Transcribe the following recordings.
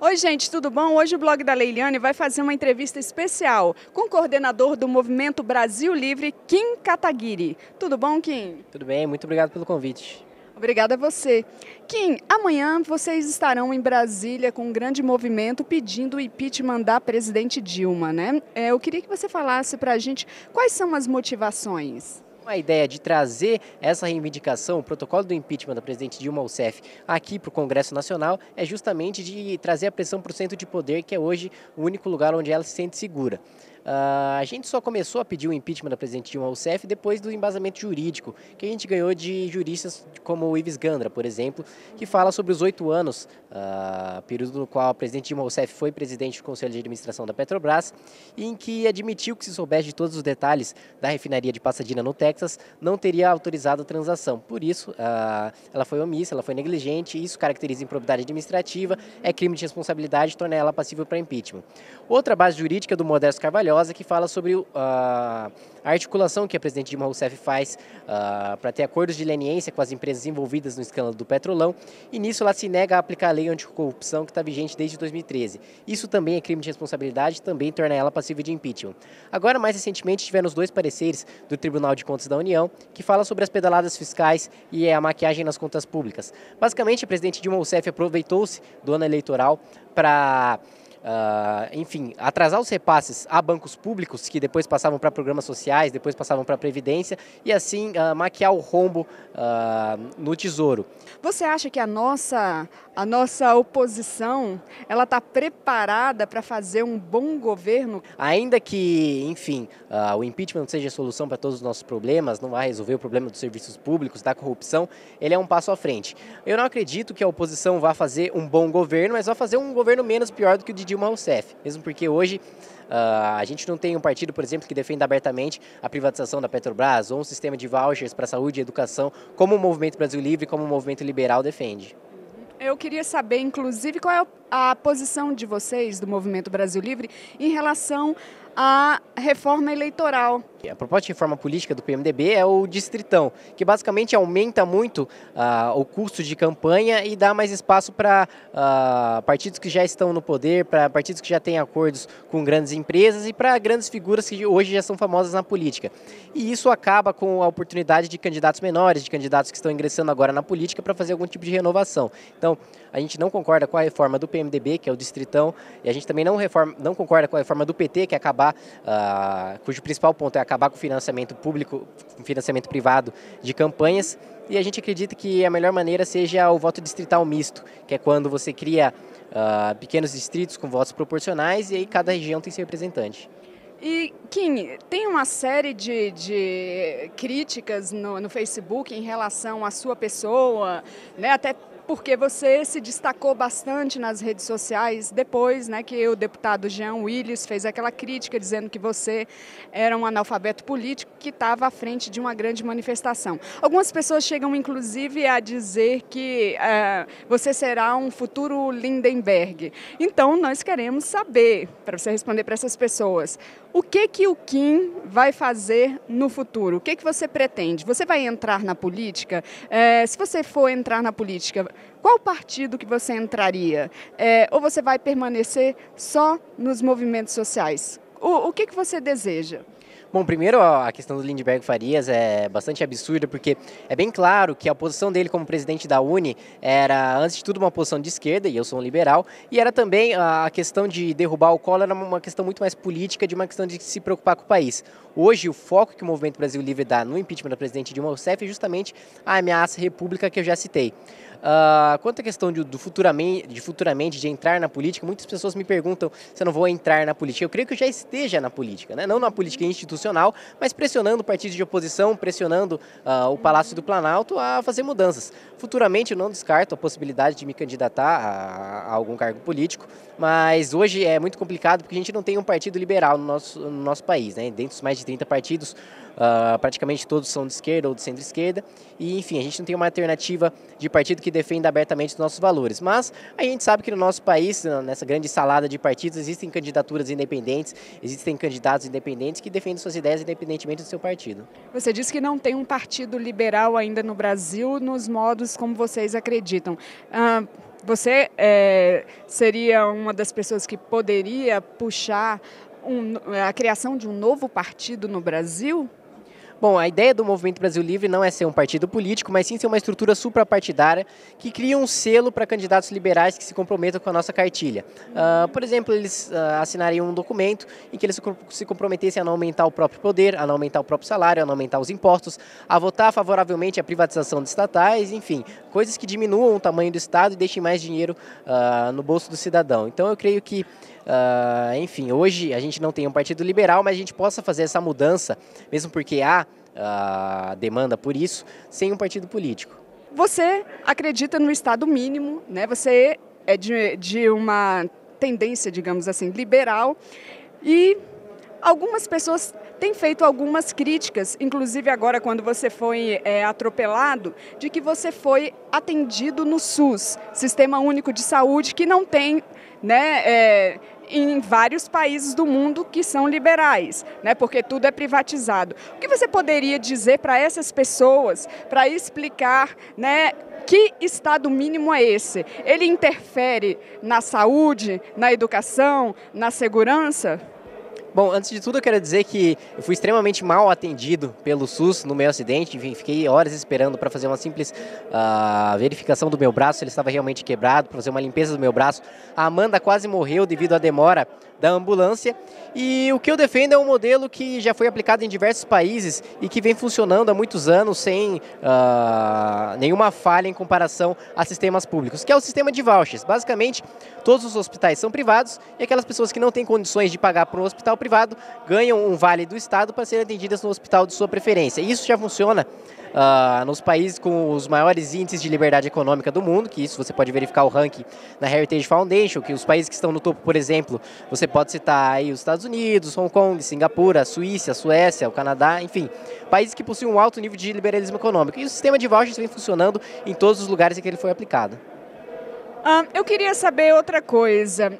Oi, gente, tudo bom? Hoje o blog da Leiliane vai fazer uma entrevista especial com o coordenador do Movimento Brasil Livre, Kim Kataguiri. Tudo bom, Kim? Tudo bem, muito obrigado pelo convite. Obrigada a você. Kim, amanhã vocês estarão em Brasília com um grande movimento pedindo o impeachment da presidente Dilma, né? Eu queria que você falasse para a gente quais são as motivações. A ideia de trazer essa reivindicação, o protocolo do impeachment da presidente Dilma Rousseff aqui para o Congresso Nacional é justamente de trazer a pressão para o centro de poder, que é hoje o único lugar onde ela se sente segura. A gente só começou a pedir o impeachment da presidente Dilma Rousseff depois do embasamento jurídico que a gente ganhou de juristas como o Ives Gandra, por exemplo, que fala sobre os 8 anos, período no qual a presidente Dilma Rousseff foi presidente do Conselho de Administração da Petrobras, e em que admitiu que, se soubesse de todos os detalhes da refinaria de Pasadena, no Texas, não teria autorizado a transação. Por isso, ela foi omissa, ela foi negligente, isso caracteriza improbidade administrativa, é crime de responsabilidade e torna ela passível para impeachment. Outra base jurídica do Modesto Carvalhosa, que fala sobre a articulação que a presidente Dilma Rousseff faz para ter acordos de leniência com as empresas envolvidas no escândalo do Petrolão, e nisso ela se nega a aplicar a lei anticorrupção que está vigente desde 2013. Isso também é crime de responsabilidade, também torna ela passível de impeachment. Agora, mais recentemente, tivemos 2 pareceres do Tribunal de Contas da União que falam sobre as pedaladas fiscais e a maquiagem nas contas públicas. Basicamente, a presidente Dilma Rousseff aproveitou-se do ano eleitoral para enfim, atrasar os repasses a bancos públicos, que depois passavam para programas sociais, depois passavam para a Previdência, e assim maquiar o rombo no Tesouro. Você acha que a nossa oposição ela está preparada para fazer um bom governo? Ainda que, enfim, o impeachment não seja a solução para todos os nossos problemas, não vai resolver o problema dos serviços públicos, da corrupção, ele é um passo à frente. Eu não acredito que a oposição vá fazer um bom governo, mas vai fazer um governo menos pior do que o de Dilma Rousseff, mesmo porque hoje a gente não tem um partido, por exemplo, que defenda abertamente a privatização da Petrobras ou um sistema de vouchers para saúde e educação, como o Movimento Brasil Livre, como o Movimento Liberal defende. Eu queria saber, inclusive, qual é a posição de vocês, do Movimento Brasil Livre, em relação à reforma eleitoral. A proposta de reforma política do PMDB é o Distritão, que basicamente aumenta muito o custo de campanha e dá mais espaço para partidos que já estão no poder, para partidos que já têm acordos com grandes empresas e para grandes figuras que hoje já são famosas na política. E isso acaba com a oportunidade de candidatos menores, de candidatos que estão ingressando agora na política para fazer algum tipo de renovação. Então, a gente não concorda com a reforma do PMDB, que é o Distritão, e a gente também não concorda com a reforma do PT, que é acabar, cujo principal ponto é acabar com o financiamento público, financiamento privado de campanhas, e a gente acredita que a melhor maneira seja o voto distrital misto, que é quando você cria pequenos distritos com votos proporcionais e aí cada região tem seu representante. E, Kim, tem uma série de críticas no Facebook em relação à sua pessoa, né? Até porque você se destacou bastante nas redes sociais depois, né, que o deputado Jean Willis fez aquela crítica dizendo que você era um analfabeto político que estava à frente de uma grande manifestação. Algumas pessoas chegam, inclusive, a dizer que você será um futuro Lindenberg. Então, nós queremos saber, para você responder para essas pessoas, o que o Kim vai fazer no futuro? O que você pretende? Você vai entrar na política? Se você for entrar na política, qual partido que você entraria? Ou você vai permanecer só nos movimentos sociais? O que você deseja? Bom, primeiro a questão do Lindenberg Farias é bastante absurda, porque é bem claro que a posição dele como presidente da UNE era, antes de tudo, uma posição de esquerda, e eu sou um liberal, e era também a questão de derrubar o Collor, era uma questão muito mais política, de uma questão de se preocupar com o país. Hoje, o foco que o Movimento Brasil Livre dá no impeachment da presidente Dilma Rousseff é justamente a ameaça à república que eu já citei. Quanto à questão de futuramente de entrar na política, muitas pessoas me perguntam se eu não vou entrar na política. Eu creio que eu já esteja na política, né? Não na política institucional, mas pressionando partidos de oposição, pressionando o Palácio do Planalto a fazer mudanças. Futuramente eu não descarto a possibilidade de me candidatar a algum cargo político, mas hoje é muito complicado porque a gente não tem um partido liberal no nosso país, né? Dentre os mais de 30 partidos, praticamente todos são de esquerda ou de centro-esquerda, e enfim, a gente não tem uma alternativa de partido que defenda abertamente os nossos valores. Mas a gente sabe que no nosso país, nessa grande salada de partidos, existem candidaturas independentes, existem candidatos independentes que defendem suas ideias independentemente do seu partido. Você disse que não tem um partido liberal ainda no Brasil nos modos como vocês acreditam. Você seria uma das pessoas que poderia puxar a criação de um novo partido no Brasil? Bom, a ideia do Movimento Brasil Livre não é ser um partido político, mas sim ser uma estrutura suprapartidária que cria um selo para candidatos liberais que se comprometam com a nossa cartilha. Por exemplo, eles assinariam um documento em que eles se comprometessem a não aumentar o próprio poder, a não aumentar o próprio salário, a não aumentar os impostos, a votar favoravelmente à privatização de estatais, enfim, coisas que diminuam o tamanho do Estado e deixem mais dinheiro no bolso do cidadão. Então eu creio que enfim, hoje a gente não tem um partido liberal, mas a gente possa fazer essa mudança, mesmo porque há demanda por isso, sem um partido político. Você acredita no Estado mínimo, né? Você é de uma tendência, digamos assim, liberal, e algumas pessoas têm feito algumas críticas, inclusive agora quando você foi atropelado, de que você foi atendido no SUS, Sistema Único de Saúde, que não tem, né, em vários países do mundo que são liberais, né, porque tudo é privatizado. O que você poderia dizer para essas pessoas, para explicar, né, que Estado mínimo é esse? Ele interfere na saúde, na educação, na segurança? Bom, antes de tudo eu quero dizer que eu fui extremamente mal atendido pelo SUS no meu acidente, enfim, fiquei horas esperando para fazer uma simples verificação do meu braço, ele estava realmente quebrado, para fazer uma limpeza do meu braço. A Amanda quase morreu devido à demora da ambulância, e o que eu defendo é um modelo que já foi aplicado em diversos países e que vem funcionando há muitos anos sem nenhuma falha em comparação a sistemas públicos, que é o sistema de vouchers. Basicamente, todos os hospitais são privados e aquelas pessoas que não têm condições de pagar por um hospital privado ganham um vale do Estado para serem atendidas no hospital de sua preferência. Isso já funciona nos países com os maiores índices de liberdade econômica do mundo, que isso você pode verificar o ranking na Heritage Foundation, que os países que estão no topo, por exemplo, você pode citar aí os Estados Unidos, Hong Kong, Singapura, Suíça, Suécia, o Canadá, enfim, países que possuem um alto nível de liberalismo econômico. E o sistema de vouchers vem funcionando em todos os lugares em que ele foi aplicado. Eu queria saber outra coisa.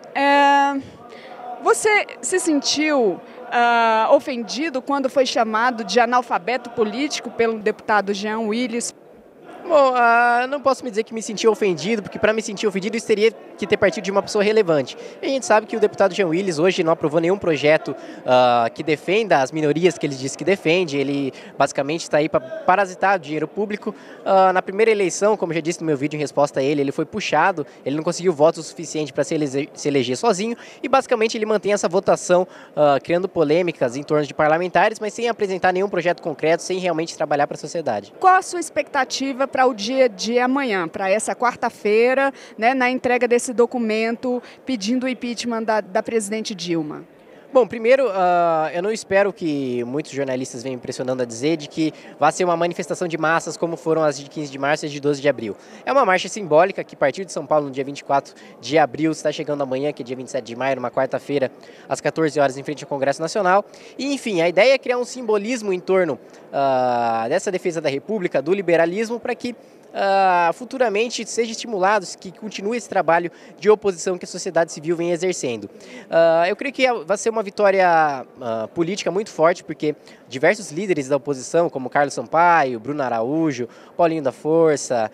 Você se sentiu ofendido quando foi chamado de analfabeto político pelo deputado Jean Willis? Bom, não posso me dizer que me senti ofendido, porque para me sentir ofendido isso teria que ter partido de uma pessoa relevante. E a gente sabe que o deputado Jean Willis hoje não aprovou nenhum projeto que defenda as minorias que ele diz que defende. Ele basicamente está aí para parasitar o dinheiro público. Na primeira eleição, como já disse no meu vídeo em resposta a ele foi puxado, ele não conseguiu votos o suficiente para se eleger sozinho e basicamente ele mantém essa votação criando polêmicas em torno de parlamentares, mas sem apresentar nenhum projeto concreto, sem realmente trabalhar para a sociedade. Qual a sua expectativa para o dia de amanhã, para essa quarta-feira, né, na entrega desse documento pedindo o impeachment da presidente Dilma? Bom, primeiro, eu não espero que muitos jornalistas venham pressionando a dizer de que vai ser uma manifestação de massas como foram as de 15 de março e as de 12 de abril. É uma marcha simbólica que partiu de São Paulo no dia 24 de abril, está chegando amanhã, que é dia 27 de maio, numa quarta-feira, às 14 horas, em frente ao Congresso Nacional. E, enfim, a ideia é criar um simbolismo em torno dessa defesa da República, do liberalismo, para que futuramente seja estimulado, que continue esse trabalho de oposição que a sociedade civil vem exercendo. Eu creio que vai ser uma vitória política muito forte, porque diversos líderes da oposição, como Carlos Sampaio, Bruno Araújo, Paulinho da Força,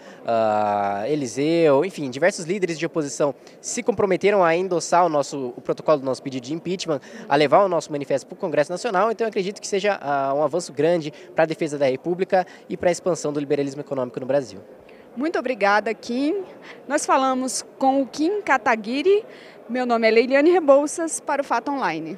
Eliseu, enfim, diversos líderes de oposição se comprometeram a endossar o protocolo do nosso pedido de impeachment, a levar o nosso manifesto para o Congresso Nacional. Então eu acredito que seja um avanço grande para a defesa da República e para a expansão do liberalismo econômico no Brasil. Muito obrigada, Kim. Nós falamos com o Kim Kataguiri. Meu nome é Leiliane Rebouças, para o Fato Online.